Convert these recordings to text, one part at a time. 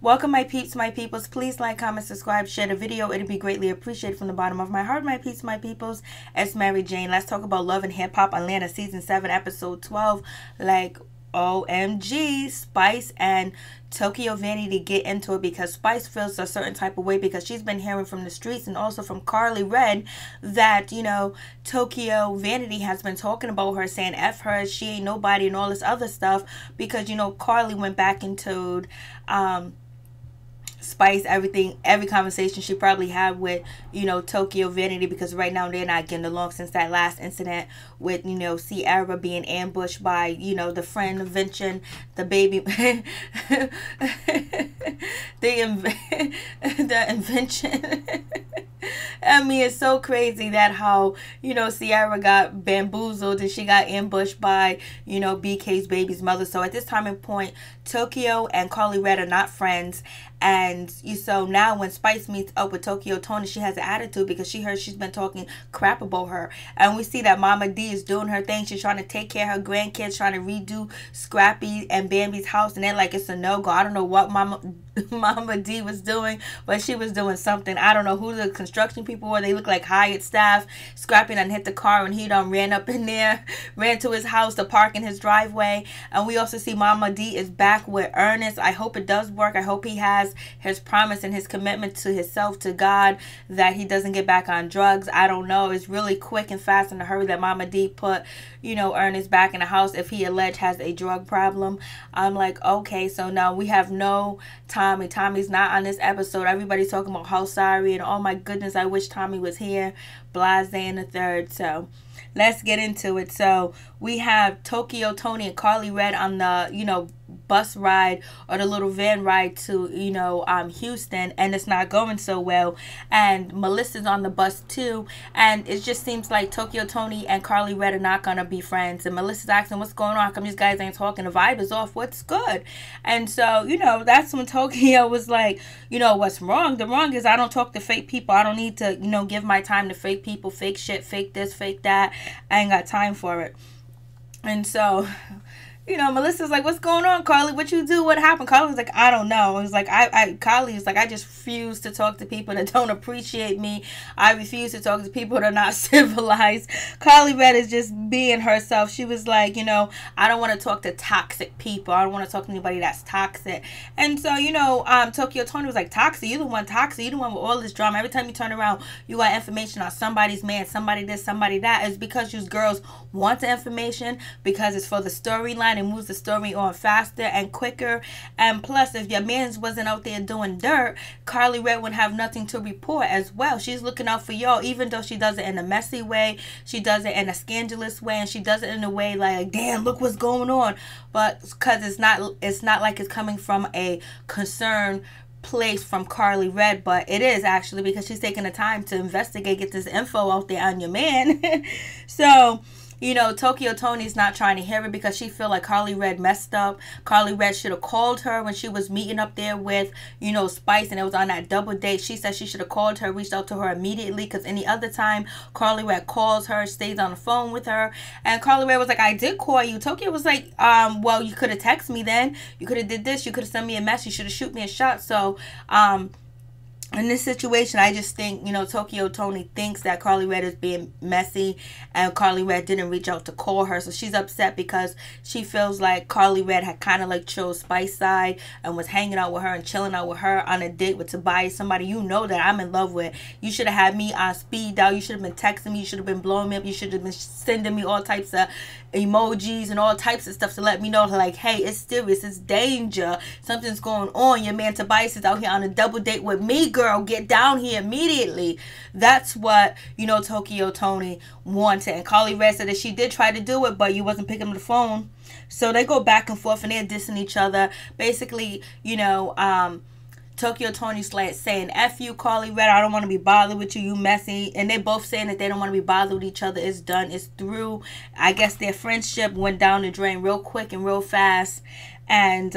Welcome, my peeps, my peoples. Please like, comment, subscribe, share the video. It'd be greatly appreciated from the bottom of my heart, my peeps, my peoples. It's Mary Jane. Let's talk about Love and Hip Hop Atlanta Season 7, Episode 12. Like, OMG, Spice and Tokyo Vanity get into it because Spice feels a certain type of way because she's been hearing from the streets and also from Karlie Red that, you know, Tokyo Vanity has been talking about her, saying F her, she ain't nobody and all this other stuff because, you know, Karlie went back and told Spice every conversation she probably had with, you know, Tokyo Vanity, because right now they're not getting along since that last incident with, you know, Ciara being ambushed by, you know, the friend invention, the baby the invention. I mean, it's so crazy that how, you know, Ciara got bamboozled and she got ambushed by, you know, BK's baby's mother. So at this time and point, Tokyo and Karlie Red are not friends. And so now when Spice meets up with Tokyo Toni, she has an attitude because she heard she's been talking crap about her. And we see that Momma Dee is doing her thing. She's trying to take care of her grandkids, trying to redo Scrappy and Bambi's house. And they're like, it's a no-go. I don't know what Momma Dee was doing, but she was doing something. I don't know who the construction people were. They look like hired staff. Scrappy done hit the car and he done ran up in there, ran to his house to park in his driveway. And we also see Momma Dee is back with Ernest. I hope it does work. I hope he has his promise and his commitment to himself, to God, that he doesn't get back on drugs. I don't know. It's really quick and fast in a hurry that Momma Dee put, you know, Ernest back in the house if he alleged has a drug problem. I'm like, okay, so now we have no Tommy. Tommy's not on this episode. Everybody's talking about how sorry and oh my goodness, I wish Tommy was here. Blase and the third. So let's get into it. So we have Tokyo Toni and Karlie Red on the, you know, bus ride or the little van ride to, you know, Houston, and it's not going so well. And Melissa's on the bus too, and it just seems like Tokyo Toni and Karlie Red are not gonna be friends. And Melissa's asking, what's going on? How come these guys ain't talking? The vibe is off. What's good? And so, you know, that's when Tokyo was like, you know, what's wrong? The wrong is I don't talk to fake people. I don't need to, you know, give my time to fake people, fake shit, fake this, fake that. I ain't got time for it. And so, you know, Melissa's like, what's going on, Karlie? What you do? What happened? Karlie's like, I don't know. It's like, Karlie's like, I just refuse to talk to people that don't appreciate me. I refuse to talk to people that are not civilized. Karlie Red is just being herself. She was like, you know, I don't want to talk to toxic people. I don't want to talk to anybody that's toxic. And so, you know, Tokyo Toni was like, toxic? You the one toxic? You the one with all this drama. Every time you turn around, you got information on somebody's man, somebody this, somebody that. It's because you girls want the information, because it's for the storyline. It moves the story on faster and quicker. And plus, if your mans wasn't out there doing dirt, Karlie Red would have nothing to report as well. She's looking out for y'all, even though she does it in a messy way, she does it in a scandalous way, and she does it in a way like, damn, look what's going on. But because it's not like it's coming from a concerned place from Karlie Red, but it is actually, because she's taking the time to investigate, get this info out there on your man. So, you know, Tokyo Toni's not trying to hear it because she feel like Karlie Red messed up. Karlie Red should have called her when she was meeting up there with, you know, Spice, and it was on that double date. She said she should have called her, reached out to her immediately, because any other time Karlie Red calls her, stays on the phone with her. And Karlie Red was like, I did call you. Tokyo was like, well, you could have texted me then. You could have did this. You could have sent me a message. You should have shoot me a shot. So, in this situation, I just think, you know, Tokyo Toni thinks that Karlie Red is being messy, and Karlie Red didn't reach out to call her. So she's upset because she feels like Karlie Red had kind of like chose Spice side and was hanging out with her and chilling out with her on a date with Tobias, somebody you know that I'm in love with. You should have had me on speed dial. You should have been texting me. You should have been blowing me up. You should have been sending me all types of emojis and all types of stuff to let me know, like, hey, it's serious, it's danger, something's going on. Your man Tobias is out here on a double date with me, girl. Get down here immediately. That's what, you know, Tokyo Toni wanted. And Karlie Red said that she did try to do it, but you wasn't picking up the phone. So they go back and forth and they're dissing each other. Basically, you know, Tokyo Toni's like saying, F you, Karlie Red, I don't want to be bothered with you, you messy. And they both saying that they don't want to be bothered with each other. It's done, it's through. I guess their friendship went down the drain real quick and real fast. And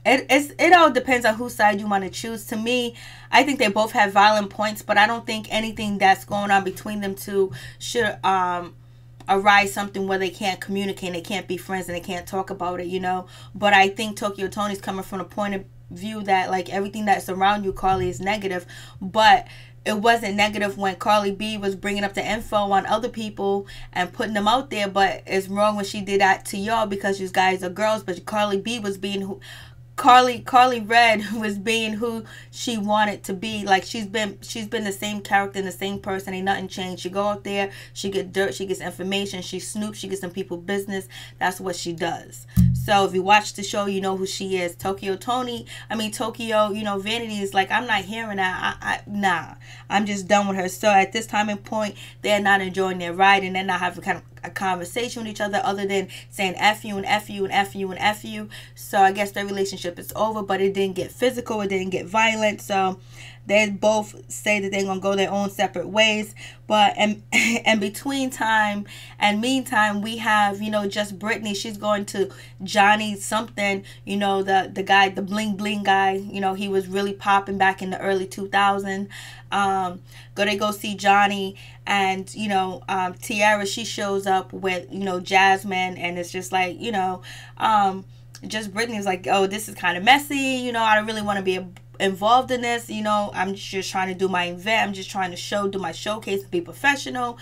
it all depends on whose side you want to choose. To me, I think they both have violent points, but I don't think anything that's going on between them two should arise something where they can't communicate, they can't be friends, and they can't talk about it, But I think Tokyo Tony's coming from a point of view that, like, everything that's around you, Karlie, is negative. But it wasn't negative when Karlie B was bringing up the info on other people and putting them out there. But it's wrong when she did that to y'all, because you guys are girls. But Karlie B was being who Karlie Red was being who she wanted to be. Like, she's been the same character and the same person. Ain't nothing changed. She go out there, she get dirt, she gets information, she snoops, she gets some people business. That's what she does. So if you watch the show, you know who she is. Tokyo, Vanity is like, I'm not hearing that. Nah, I'm just done with her. So at this time and point, they're not enjoying their ride, and they're not having kind of a conversation with each other other than saying F you and F you and F you and F you. So I guess their relationship is over, but it didn't get physical, it didn't get violent. So they both say that they're gonna go their own separate ways. But and between time and meantime, we have, just Brittany. She's going to Johnny something, the guy, the bling bling guy. He was really popping back in the early 2000s. They go see Johnny, and Tiara, she shows up with Jasmine, and it's just like just Brittany's like, oh, this is kind of messy. I don't really want to be involved in this. I'm just trying to do my event. I'm just trying to do my showcase and be professional.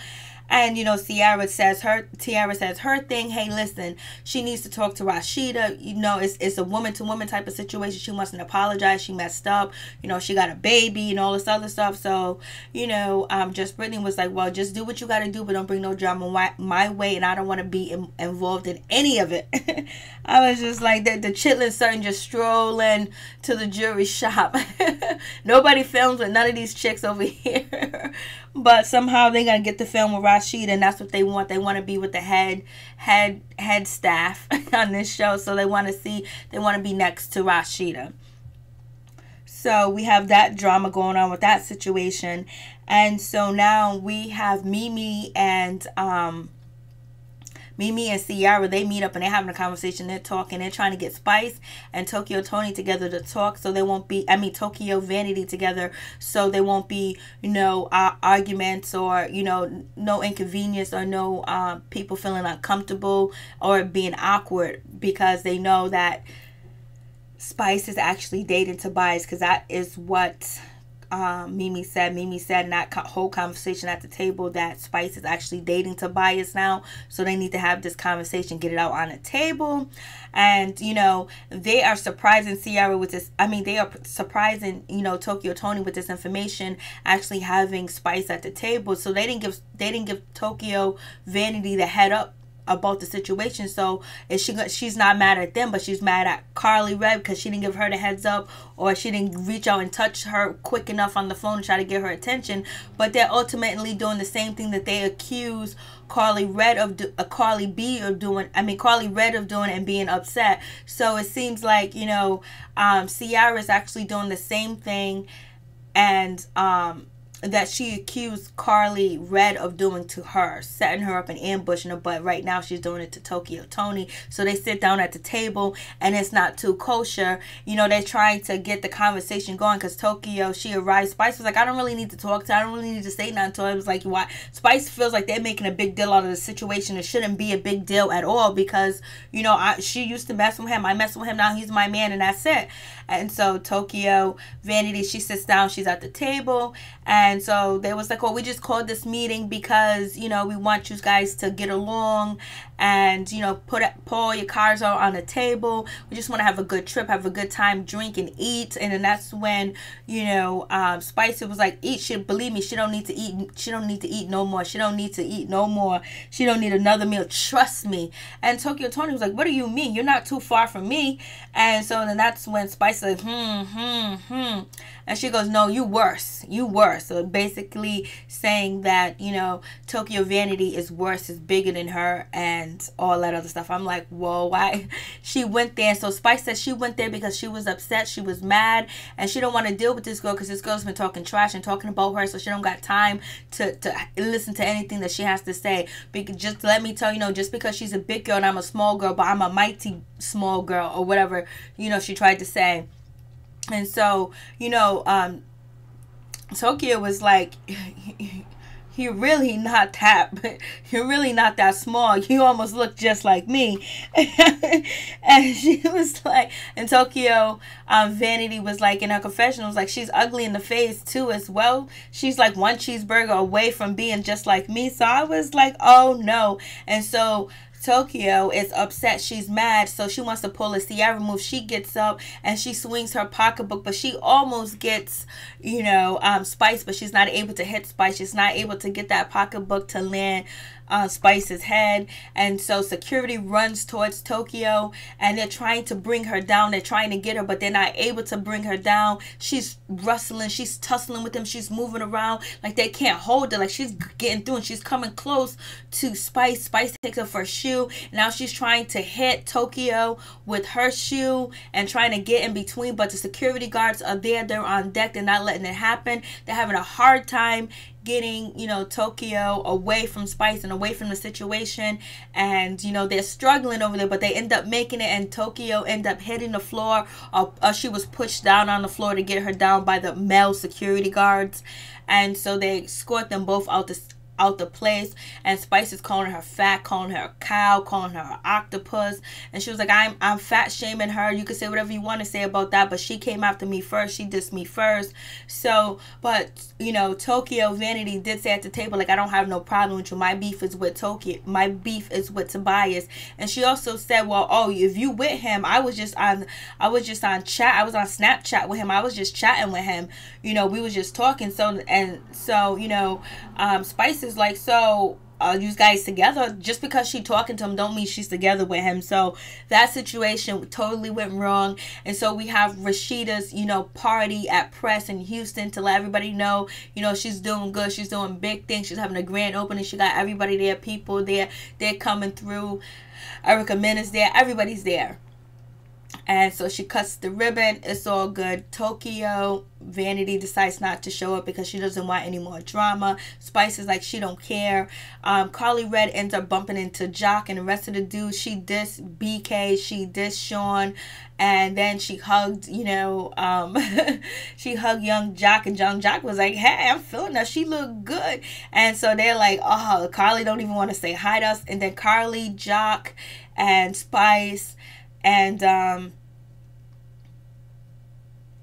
And, Tiara says her thing. Hey, listen, she needs to talk to Rasheeda. It's a woman-to-woman type of situation. She wants to apologize. She messed up. She got a baby and all this other stuff. So, just Brittany was like, well, just do what you got to do, but don't bring no drama my way. And I don't want to be involved in any of it. I was just like, the chitlin son just strolling to the jewelry shop. Nobody films with none of these chicks over here. But somehow they're going to get the film with Rasheeda, and that's what they want. They want to be with the head staff on this show. So they want to be next to Rasheeda. So we have that drama going on with that situation. And so now we have Mimi and Ciara. They meet up and they're having a conversation. They're talking. They're trying to get Spice and Tokyo Tony together to talk, so they won't be, Tokyo Vanity together, so there won't be, arguments or, no inconvenience or no people feeling uncomfortable or being awkward, because they know that Spice is actually dating Tobias, because that is what Mimi said in that whole conversation at the table, that Spice is actually dating Tobias now. So they need to have this conversation, get it out on the table. And, they are surprising Ciara with this. They are surprising, Tokyo Tony with this information, actually having Spice at the table. So they didn't give Tokyo Vanity the head up about the situation. So she's not mad at them, but she's mad at Karlie Red because she didn't give her the heads up, or she didn't reach out and touch her quick enough on the phone to try to get her attention. But they're ultimately doing the same thing that they accuse Karlie Red of Karlie Red of doing and being upset. So it seems like Ciara is actually doing the same thing, and that she accused Karlie Red of doing to her, setting her up and ambushing her, but right now she's doing it to Tokyo Tony. So they sit down at the table, and it's not too kosher. They're trying to get the conversation going, because Tokyo, she arrived. Spice was like, I don't really need to talk to her. I don't really need to say nothing to her. It was like, why? Spice feels like they're making a big deal out of the situation. It shouldn't be a big deal at all, because, she used to mess with him. I mess with him. Now he's my man, and that's it. And so Tokyo Vanity, she sits down. She's at the table, and so they was like, oh, we just called this meeting because, we want you guys to get along and, pour all your cards out on the table. We just want to have a good trip, have a good time, drink and eat. And then that's when, Spicy was like, eat. She, believe me, she don't need to eat. She don't need to eat no more. She don't need to eat no more. She don't need another meal. Trust me. And Tokyo Tony was like, what do you mean? You're not too far from me. And so then that's when Spicy like, And she goes, no, you worse. You worse. So basically saying that, Tokyo Vanity is worse, is bigger than her, and all that other stuff. I'm like, whoa, why? She went there. So Spice says she went there because she was upset. She was mad, and she don't want to deal with this girl because this girl's been talking trash and talking about her, so she don't got time to listen to anything that she has to say. Just let me tell you, just because she's a big girl and I'm a small girl, but I'm a mighty small girl, or whatever, she tried to say. And so, Tokyo was like, you're really not that, you're really not that small. You almost look just like me. And she was like, in Tokyo, Vanity was like, in her confession, was like, she's ugly in the face too as well. She's like one cheeseburger away from being just like me. So I was like, oh no. And so Tokyo is upset. She's mad, so she wants to pull a Sierra move. She gets up and she swings her pocketbook, but she almost gets, Spice, but she's not able to hit Spice. She's not able to get that pocketbook to land on Spice's head. And so security runs towards Tokyo and they're trying to bring her down. They're trying to get her, but they're not able to bring her down. She's rustling, she's tussling with them, she's moving around like they can't hold her, like she's getting through, and she's coming close to Spice. Spice takes her for a shoe. Now she's trying to hit Tokyo with her shoe and trying to get in between, but the security guards are there. They're on deck. They're not letting it happen. They're having a hard time getting, Tokyo away from Spice and away from the situation. And, they're struggling over there, but they end up making it, and Tokyo end up hitting the floor. She was pushed down on the floor to get her down by the male security guards. And so they escort them both out the place, and Spice is calling her fat, calling her a cow, calling her an octopus. And she was like, I'm fat shaming her. You can say whatever you want to say about that, but she came after me first. She dissed me first. So, but Tokyo Vanity did say at the table, like, I don't have no problem with you. My beef is with Tokyo. My beef is with Tobias. And she also said, well, if you with him, I was just on chat. I was on Snapchat with him. I was just chatting with him. We was just talking. So Spice is like, so are you guys together? Just because she talking to him don't mean she's together with him. So that situation totally went wrong. And so we have Rasheeda's party at press in Houston to let everybody know she's doing good, she's doing big things, she's having a grand opening, she got everybody there, people there, they're coming through, Erica Mena's there, everybody's there. And so she cuts the ribbon. It's all good. Tokyo Vanity decides not to show up because she doesn't want any more drama. Spice is like, she don't care. Karlie Red ends up bumping into Joc and the rest of the dudes. She dissed BK. She dissed Sean. And then she hugged, she hugged young Joc. And young Joc was like, hey, I'm feeling her. She looked good. And so they're like, oh, Karlie don't even want to say hi to us. And then Karlie, Joc, and Spice and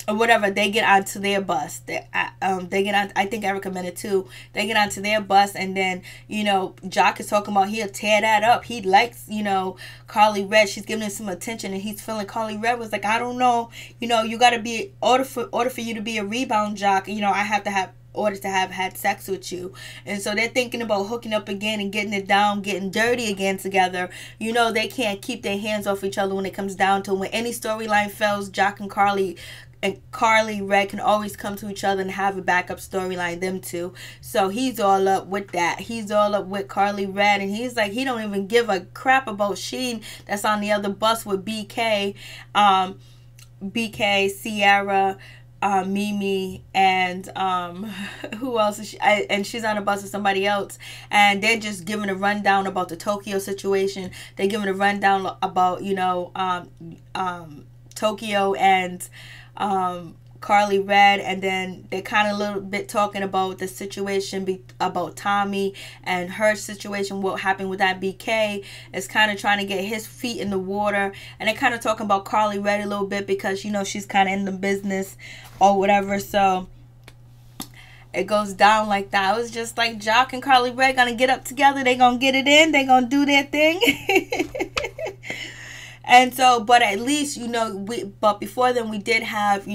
whatever, they get onto their bus. They get on, I think Erica meant it too. They get onto their bus, and then Joc is talking about he'll tear that up. He likes Karlie Red. She's giving him some attention, and he's feeling. Karlie Red was like, I don't know, you got to be order for you to be a rebound, Joc. I have to have order to have had sex with you. And so they're thinking about hooking up again and getting it down, getting dirty again together. They can't keep their hands off each other when it comes down to when any storyline fails. Joc and Karlie Red can always come to each other and have a backup storyline, them two. So he's all up with that. He's all up with Karlie Red, and he's like, he don't even give a crap about Sheen that's on the other bus with BK, Sierra, Mimi, and who else is she? And she's on a bus with somebody else, and they're just giving a rundown about the Tokyo situation. They're giving a rundown about Tokyo and Karlie Red, and then they're kind of a little bit talking about the situation about Tommy and her situation, what happened with that. BK is kind of trying to get his feet in the water, and they're kind of talking about Karlie Red a little bit because she's kind of in the business or whatever. So it goes down like that. It was just like Joc and Karlie Red gonna get up together. They gonna get it in. They gonna do their thing. And so, but at least, but before then we did have,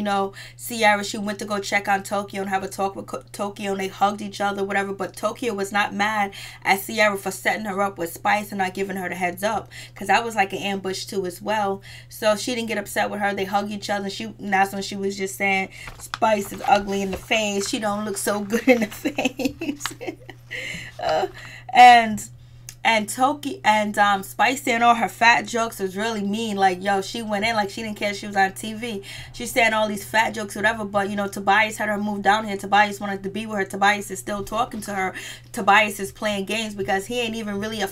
Sierra, she went to go check on Tokyo and have a talk with Tokyo, and they hugged each other, whatever. But Tokyo was not mad at Sierra for setting her up with Spice and not giving her the heads up, because that was like an ambush too as well. So she didn't get upset with her. They hugged each other. And that's when she was just saying, Spice is ugly in the face. She don't look so good in the face. And And Toki and Spice saying all her fat jokes was really mean. Like, yo, she went in like she didn't care she was on TV. She's saying all these fat jokes, whatever. But, you know, Tobias had her move down here. Tobias wanted to be with her. Tobias is still talking to her. Tobias is playing games because he ain't even really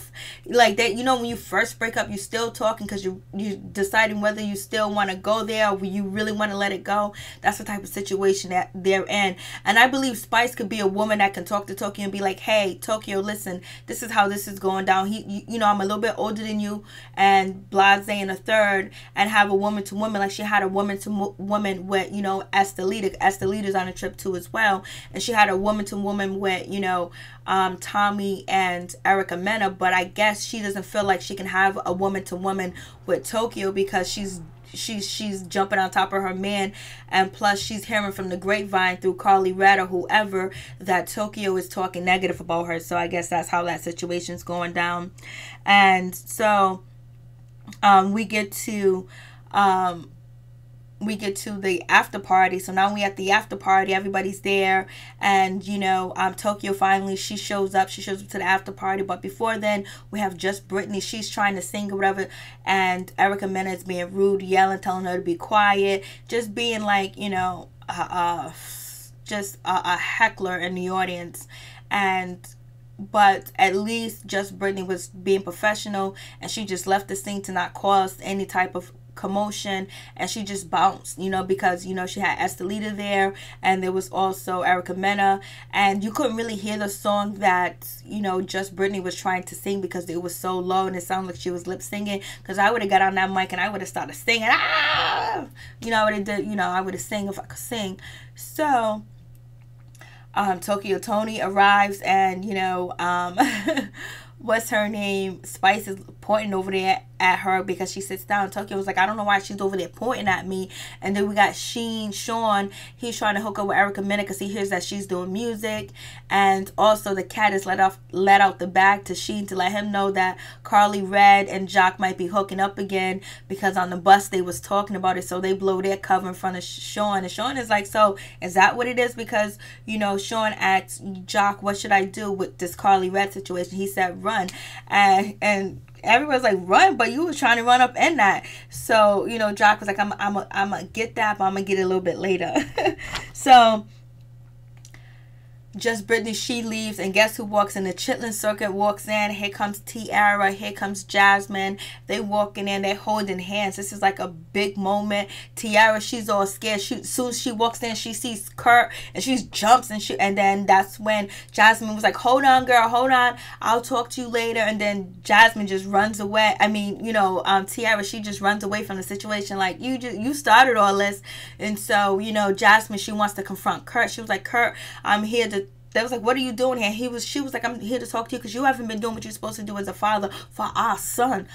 like that. You know, when you first break up, you still talking because you deciding whether you still want to go there or you really want to let it go. That's the type of situation that they're in. And I believe Spice could be a woman that can talk to Tokyo and be like, hey, Tokyo, listen, this is how this is going down. You know, I'm a little bit older than you, and blase and a third, and have a woman to woman, like she had a woman to woman with, you know, Estelita. Estelita's on a trip too as well, and she had a woman to woman with, you know, Tommy and Erica Mena. But I guess she doesn't feel like she can have a woman to woman with Tokyo because she's jumping on top of her man, and plus she's hearing from the grapevine through Karlie Redd or whoever that Tokyo is talking negative about her. So I guess that's how that situation's going down. And so we get to the after party. So now we at the after party, everybody's there, and you know, Tokyo finally she shows up to the after party. But before then, we have just Brittany. She's trying to sing or whatever, and Erica Mena is being rude, yelling, telling her to be quiet, just being like, you know, just a heckler in the audience. But at least just Brittany was being professional, and she just left the scene to not cause any type of commotion, and she just bounced, you know, because, you know, she had Estelita there, and there was also Erica Mena, and you couldn't really hear the song that, you know, just Brittany was trying to sing because it was so low and it sounded like she was lip singing. Because I would have got on that mic and I would have started singing, you know, I would have sang if I could sing. So Tokyo Tony arrives, and you know, what's her name, Spice is pointing over there at her because she sits down. Tokyo was like, I don't know why she's over there pointing at me. And then we got Sean, he's trying to hook up with Erica Mena because he hears that she's doing music. And also the cat is let out the bag to Sheen to let him know that Karlie Redd and Joc might be hooking up again, because on the bus they was talking about it. So they blow their cover in front of Sean, and Sean is like, so is that what it is? Because, you know, Sean asked Joc, what should I do with this Karlie Redd situation? He said run, and everyone's like, run, but you was trying to run up in that. So, you know, Joc was like, I'm gonna get that, but I'm gonna get it a little bit later. So just Brittany, she leaves, and guess who walks in? The Chitlin Circuit walks in. Here comes Tiara, here comes Jasmine. They walking in, they holding hands. This is like a big moment. Tiara, she's all scared. Soon as she walks in, she sees Kurt, and she jumps, and then that's when Jasmine was like, hold on, girl, hold on, I'll talk to you later. And then Jasmine just runs away. I mean, you know, Tiara, she just runs away from the situation, like, you started all this. And so, you know, Jasmine, she wants to confront Kurt. She was like, Kurt, I'm here to. They was like, what are you doing here? She was like, I'm here to talk to you because you haven't been doing what you're supposed to do as a father for our son.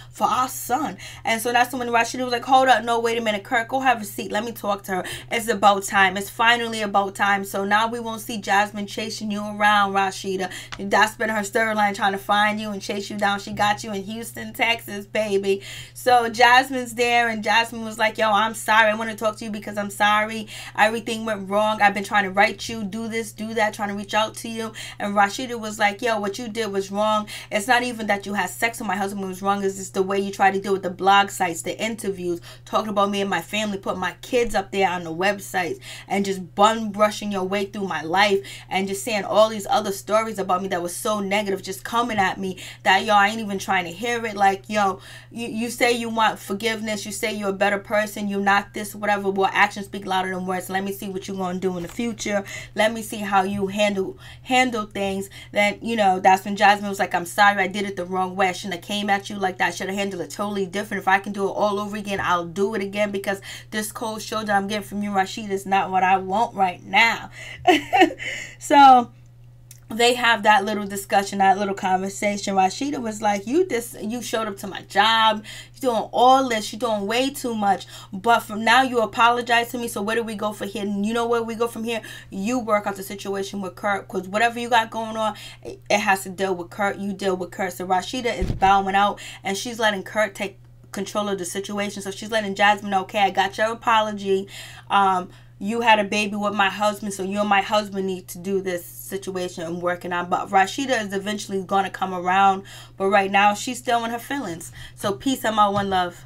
And so that's when Rasheeda was like, hold up, no, wait a minute, Kurt, go have a seat. Let me talk to her. It's about time. It's finally about time. So now we won't see Jasmine chasing you around, Rasheeda. That's been her storyline, trying to find you and chase you down. She got you in Houston, Texas, baby. So Jasmine's there, and Jasmine was like, yo, I'm sorry. I want to talk to you because I'm sorry. Everything went wrong. I've been trying to write you, do this, do that, trying to reach out to you. And Rasheeda was like, yo, what you did was wrong. It's not even that you had sex with my husband was wrong. It's just the way you try to deal with the blog sites, the interviews, talking about me and my family, putting my kids up there on the websites, and just bum brushing your way through my life, and just saying all these other stories about me that was so negative, just coming at me that, yo, I ain't even trying to hear it. Like, yo, you say you want forgiveness, you say you're a better person, you're not this, whatever. Well, actions speak louder than words. Let me see what you're going to do in the future. Let me see how you handle things. Then, you know, that's when Jasmine was like, I'm sorry, I did it the wrong way. I shouldn't have came at you like that. I should have handled it totally different. If I can do it all over again, I'll do it again, because this cold shoulder I'm getting from you, Rasheeda, is not what I want right now. So they have that little discussion, that little conversation. Rasheeda was like, you showed up to my job, you're doing all this, you're doing way too much, but from now you apologize to me, so where do we go from here? And you know where we go from here? You work out the situation with Kurt, because whatever you got going on, it has to deal with Kurt. You deal with Kurt. So Rasheeda is bowing out, and she's letting Kurt take control of the situation. So she's letting Jasmine know, okay, I got your apology. you had a baby with my husband, so you and my husband need to do this situation and working on. But Rasheeda is eventually going to come around. But right now, she's still in her feelings. So peace. I'm out. One love.